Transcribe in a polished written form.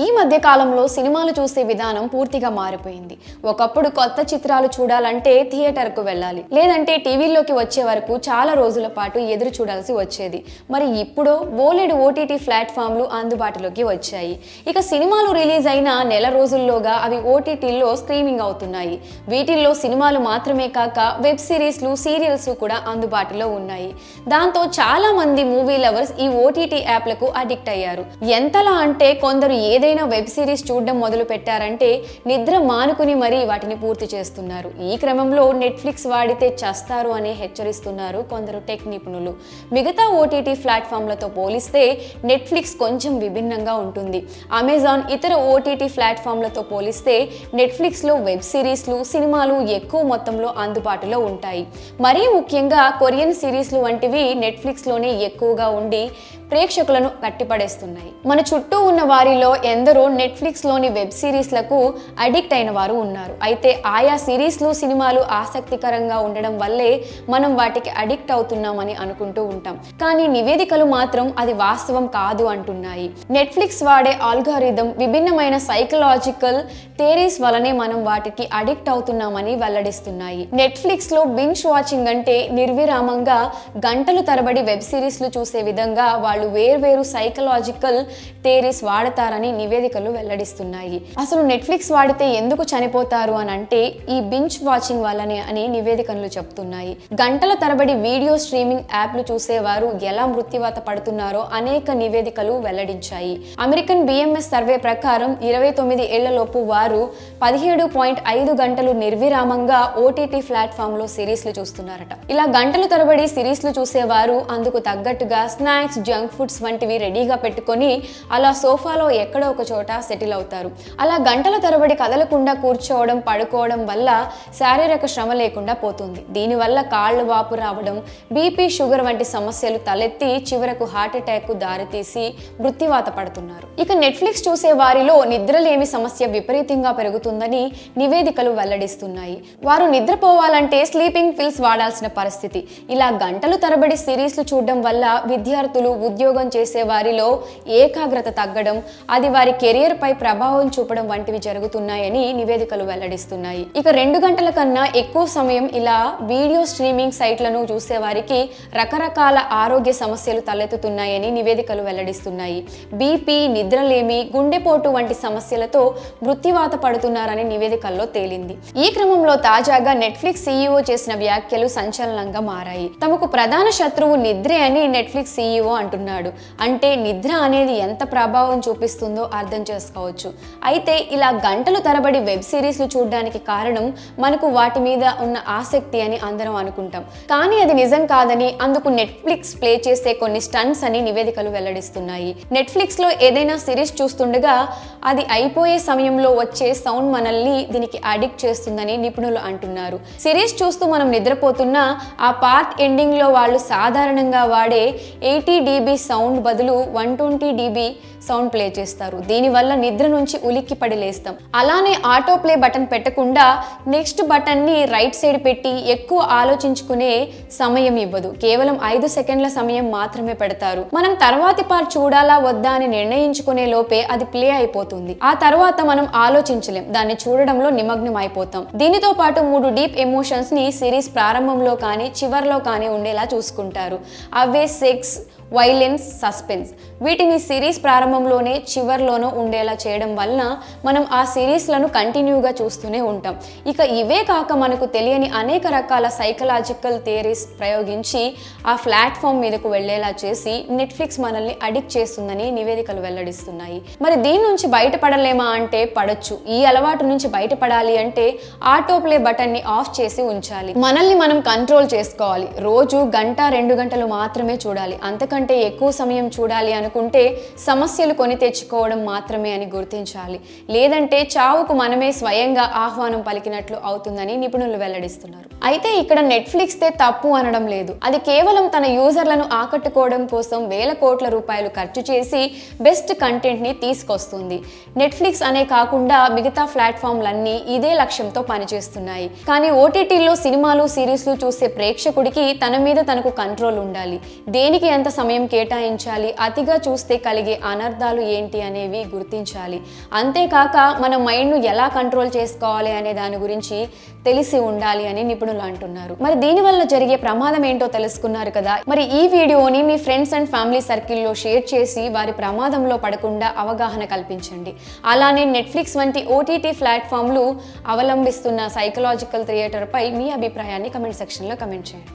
ఈ మధ్య కాలంలో సినిమాలు చూసే విధానం పూర్తిగా మారిపోయింది. ఒకప్పుడు కొత్త చిత్రాలు చూడాలంటే థియేటర్కు వెళ్ళాలి, లేదంటే టీవీల్లోకి వచ్చే వరకు చాలా రోజుల పాటు ఎదురు చూడాల్సి వచ్చేది. మరి ఇప్పుడు బోలెడు ఓటీటీ ప్లాట్ఫామ్లు అందుబాటులోకి వచ్చాయి. ఇక సినిమాలు రిలీజ్ అయిన నెల రోజుల్లోగా అవి ఓటీటీల్లో స్ట్రీమింగ్ అవుతున్నాయి. వీటిల్లో సినిమాలు మాత్రమే కాక వెబ్ సిరీస్లు, సీరియల్స్ కూడా అందుబాటులో ఉన్నాయి. దాంతో చాలా మంది మూవీ లవర్స్ ఈ ఓటీటీ యాప్లకు అడిక్ట్ అయ్యారు. ఎంతలా అంటే కొందరు ఏదైనా వెబ్ సిరీస్ చూడడం మొదలు పెట్టారంటే నిద్ర మానుకుని మరీ వాటిని పూర్తి చేస్తున్నారు. ఈ క్రమంలో నెట్ఫ్లిక్స్ వాడితే చస్తారు అని హెచ్చరిస్తున్నారు కొందరు టెక్ నిపుణులు. మిగతా ఓటీటీ ప్లాట్ఫామ్లతో పోలిస్తే నెట్ఫ్లిక్స్ కొంచెం విభిన్నంగా ఉంటుంది. అమెజాన్ ఇతర ఓటీటీ ప్లాట్ఫామ్లతో పోలిస్తే నెట్ఫ్లిక్స్లో వెబ్ సిరీస్లు, సినిమాలు ఎక్కువ మొత్తంలో అందుబాటులో ఉంటాయి. మరీ ముఖ్యంగా కొరియన్ సిరీస్లు వంటివి నెట్ఫ్లిక్స్లోనే ఎక్కువగా ఉండి ప్రేక్షకులను కట్టిపడేస్తున్నాయి. మన చుట్టూ ఉన్న వారిలో ఎందరో నెట్ఫ్లిక్స్లోని వెబ్ సిరీస్లకు అడిక్ట్ అయిన వారు ఉన్నారు. అయితే ఆయా సిరీస్లు, సినిమాలు ఆసక్తికరంగా ఉండడం వల్లే మనం వాటికి అడిక్ట్ అవుతున్నామని అనుకుంటూ ఉంటాం. కానీ నివేదికలు మాత్రం అది వాస్తవం కాదు అంటున్నాయి. నెట్ఫ్లిక్స్ వాడే ఆల్గారిథం, విభిన్నమైన సైకలాజికల్ థియరీస్ వలనే మనం వాటికి అడిక్ట్ అవుతున్నామని వెల్లడిస్తున్నాయి. నెట్ఫ్లిక్స్లో బింజ్ వాచింగ్ అంటే నిర్విరామంగా గంటలు తరబడి వెబ్ సిరీస్లు చూసే విధంగా వాళ్ళు వేర్వేరు సైకలాజికల్ థియరీస్ వాడతారని నివేదికలు వెల్లడిస్తున్నాయి. అసలు నెట్ఫ్లిక్స్ వాడితే ఎందుకు చనిపోతారు అని అంటే ఈ బింజ్ వాచింగ్ వల్లనే అని నివేదికలు చెప్తున్నాయి. గంటల తరబడి వీడియో స్ట్రీమింగ్ యాప్లు చూసేవారు ఎలా మృత్యువాత పడుతున్నారో అనేక నివేదికలు వెల్లడించాయి. అమెరికన్ బిఎంఎస్ సర్వే ప్రకారం 29 ఏళ్లలోపు వారు 17.5 గంటలు నిర్విరామంగా ఓటీటీ ప్లాట్ఫామ్లో సిరీస్లు చూస్తున్నారట. ఇలా గంటల తరబడి సిరీస్లు చూసేవారు అందుకు తగ్గట్టుగా స్నాక్స్, జంక్ ఫుడ్స్ వంటివి రెడీగా పెట్టుకొని అలా సోఫాలో ఎక్కడో ఒక చోట సెటిల్ అవుతారు. అలా గంటల తరబడి కదలకుండా కూర్చోవడం, పడుకోవడం వల్ల శారీరక శ్రమ లేకుండా పోతుంది. దీనివల్ల కాళ్ళు వాపు రావడం, బీపీ, షుగర్ వంటి సమస్యలు తలెత్తి చివరకు హార్ట్ అటాక్ కు దారితీసి మృత్యువాత పడుతున్నారు. ఇక నెట్ఫ్లిక్స్ చూసే వారిలో నిద్రలేమి సమస్య విపరీతంగా పెరుగుతుందని నివేదికలు వెల్లడిస్తున్నాయి. వారు నిద్రపోవాలంటే స్లీపింగ్ పిల్స్ వాడాల్సిన పరిస్థితి. ఇలా గంటలు తరబడి సిరీస్లు చూడడం వల్ల విద్యార్థులు, ఉద్యోగం చేసే వారిలో ఏకాగ్రత తగ్గడం, అది వారి కెరియర్ పై ప్రభావం చూపడం వంటివి జరుగుతున్నాయని నివేదికలు వెల్లడిస్తున్నాయి. ఇక 2 గంటల కన్నా ఎక్కువ సమయం ఇలా వీడియో స్ట్రీమింగ్ సైట్లను చూసే వారికి రకరకాల ఆరోగ్య సమస్యలు తలెత్తుతున్నాయని నివేదికలు వెల్లడిస్తున్నాయి. బీపీ, నిద్రలేమి, గుండెపోటు వంటి సమస్యలతో మృత్యువాత పడుతున్నారని నివేదికల్లో తేలింది. ఈ క్రమంలో తాజాగా నెట్ఫ్లిక్స్ సీఈఓ చేసిన వ్యాఖ్యలు సంచలనంగా మారాయి. తమకు ప్రధాన శత్రువు నిద్రే అని నెట్ఫ్లిక్స్ సీఈఓ అంటున్నాడు. అంటే నిద్ర అనేది ఎంత ప్రభావం చూపిస్తుందో అర్థం చేసుకోవచ్చు. అయితే ఇలా గంటలు తరబడి వెబ్ సిరీస్లు చూడడానికి కారణం మనకు వాటి మీద ఉన్న ఆసక్తి అని అందరం అనుకుంటాం. కానీ అది నిజం కాదని, అందుకు నెట్ఫ్లిక్స్ ప్లే చేసే కొన్ని స్టంట్స్ అని నివేదికలు వెల్లడిస్తున్నాయి. నెట్ఫ్లిక్స్ లో ఏదైనా సిరీస్ చూస్తుండగా అది అయిపోయే సమయంలో వచ్చే సౌండ్ మనల్ని దీనికి అడిక్ట్ చేస్తుందని నిపుణులు అంటున్నారు. సిరీస్ చూస్తూ మనం నిద్రపోతున్నా ఆ పార్ట్ ఎండింగ్ లో వాళ్ళు సాధారణంగా వాడే 80 dB సౌండ్ బదులు 120 dB సౌండ్ ప్లే చేస్తారు. దీనివల్ల నిద్ర నుంచి ఉలిక్కి పడి లేస్తాం. అలానే ఆటో ప్లే బటన్ పెట్టకుండా నెక్స్ట్ బటన్ ని రైట్ సైడ్ పెట్టి ఎక్కువ ఆలోచించుకునే సమయం ఇవ్వదు. కేవలం 5 సెకండ్ల సమయం మాత్రమే పెడతారు. మనం తర్వాతి పార్ట్ చూడాలా వద్దా అని నిర్ణయించుకునే లోపే అది ప్లే అయిపోతుంది. ఆ తర్వాత మనం ఆలోచించలేం, దాన్ని చూడడంలో నిమగ్నం అయిపోతాం. దీనితో పాటు 3 డీప్ ఎమోషన్స్ ని సిరీస్ ప్రారంభంలో కానీ చివర్లో కానీ ఉండేలా చూసుకుంటారు. అవే సెక్స్, వైలెన్స్, సస్పెన్స్. వీటిని సిరీస్ ప్రారంభంలోనే చివర్లోనో ఉండేలా చేయడం వలన మనం ఆ సిరీస్లను కంటిన్యూగా చూస్తూనే ఉంటాం. ఇక ఇవే కాక మనకు తెలియని అనేక రకాల సైకలాజికల్ థియరీస్ ప్రయోగించి ఆ ప్లాట్ఫామ్ మీదకు వెళ్లేలా చేసి నెట్ఫ్లిక్స్ మనల్ని అడిక్ట్ చేస్తుందని నివేదికలు వెల్లడిస్తున్నాయి. మరి దీని నుంచి బయటపడలేమా అంటే పడొచ్చు. ఈ అలవాటు నుంచి బయటపడాలి అంటే ఆటో ప్లే బటన్ ని ఆఫ్ చేసి ఉంచాలి. మనల్ని మనం కంట్రోల్ చేసుకోవాలి. రోజు గంట, 2 గంటలు మాత్రమే చూడాలి. అంతకంటే ఎక్కువ సమయం చూడాలి అనుకుంటే సమస్యలు కొని తెచ్చుకోవడం మాత్రమే అని గుర్తించాలి. లేదంటే చావుకు మనమే స్వయంగా ఆహ్వానం పలికినట్లు అవుతుందని నిపుణులు వెల్లడిస్తున్నారు. అయితే ఇక్కడ నెట్ఫ్లిక్స్ తే తప్పు అనడం లేదు. అది కేవలం తన యూజర్లను ఆకట్టుకోవడం కోసం వేల కోట్ల రూపాయలు ఖర్చు చేసి బెస్ట్ కంటెంట్ ని తీసుకొస్తుంది. నెట్ఫ్లిక్స్ అనే కాకుండా మిగతా ప్లాట్ఫామ్లన్నీ ఇదే లక్ష్యంతో పనిచేస్తున్నాయి. కానీ ఓటీటీలో సినిమాలు, సిరీస్లు చూసే ప్రేక్షకుడికి తన మీద తనకు కంట్రోల్ ఉండాలి. దేనికి ఎంత సమయం కేటాయించాలి, అతిగా చూస్తే కలిగే అనర్థాలు ఏంటి అనేవి గుర్తించాలి. అంతేకాక మన మైండ్ను ఎలా కంట్రోల్ చేసుకోవాలి అనే దాని గురించి తెలిసి ఉండాలి అని నిపుణులు అంటున్నారు. మరి దీనివల్ల జరిగే ప్రమాదం ఏంటో తెలుసుకున్నారు కదా. మరి ఈ వీడియోని మీ ఫ్రెండ్స్ అండ్ ఫ్యామిలీ సర్కిల్లో షేర్ చేసి వారి ప్రమాదంలో పడకుండా అవగాహన కల్పించండి. అలానే నెట్ఫ్లిక్స్ వంటి OTT ప్లాట్ఫామ్లు అవలంబిస్తున్న సైకలాజికల్ థియేటర్పై మీ అభిప్రాయాన్ని కమెంట్ సెక్షన్లో కమెంట్ చేయండి.